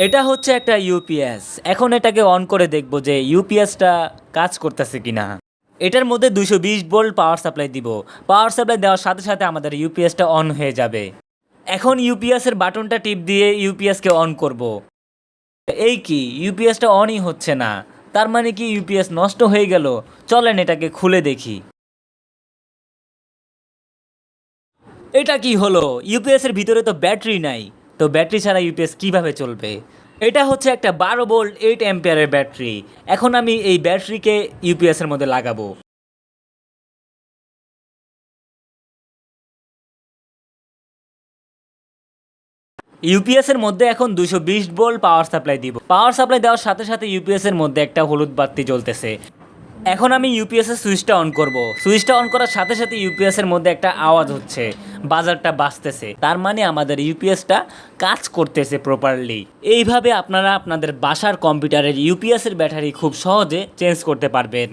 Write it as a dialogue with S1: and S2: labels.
S1: এটা হচ্ছে একটা ইউপিএস। এখন এটাকে অন করে দেখব যে ইউপিএসটা কাজ করতেছে কিনা। এটার মধ্যে 220 ভোল্ট পাওয়ার সাপ্লাই দিব। পাওয়ার সাপ্লাই দেওয়ার সাথে সাথে আমাদের ইউপিএসটা অন হয়ে যাবে। এখন ইউপিএসের বাটনটা টিপ দিয়ে ইউপিএসকে অন করব। এই কি, ইউপিএসটা অনই হচ্ছে না। তার মানে কি ইউপিএস নষ্ট হয়ে গেল? চলেন এটাকে খুলে দেখি। এটা কি হলো? ইউপিএস এর ভিতরে তো ব্যাটারি নাই। তো ব্যাটারি ছাড়া ইউপিএস কিভাবে চলবে? এটা হচ্ছে একটা 12 ভোল্ট 8 অ্যাম্পিয়ারের ব্যাটারি। এখন আমি এই ব্যাটারিকে ইউপিএস এর মধ্যে লাগাবো। ইউপিএস এর মধ্যে এখন 220 ভোল্ট পাওয়ার সাপ্লাই দিব। পাওয়ার সাপ্লাই দেওয়ার সাথে সাথে ইউপিএস এর মধ্যে একটা হলুদ বাতি জ্বলতেছে। এখন আমি ইউপিএস এর সুইচটা অন করব। সুইচটা অন করার সাথে সাথে ইউপিএস এর মধ্যে একটা আওয়াজ হচ্ছে, বাজারটা বাজতেছে। তার মানে আমাদের ইউপিএসটা কাজ করতেছে প্রপারলি। এইভাবে আপনারা আপনাদের বাসার কম্পিউটারের ইউপিএস এর ব্যাটারি খুব সহজে চেঞ্জ করতে পারবেন।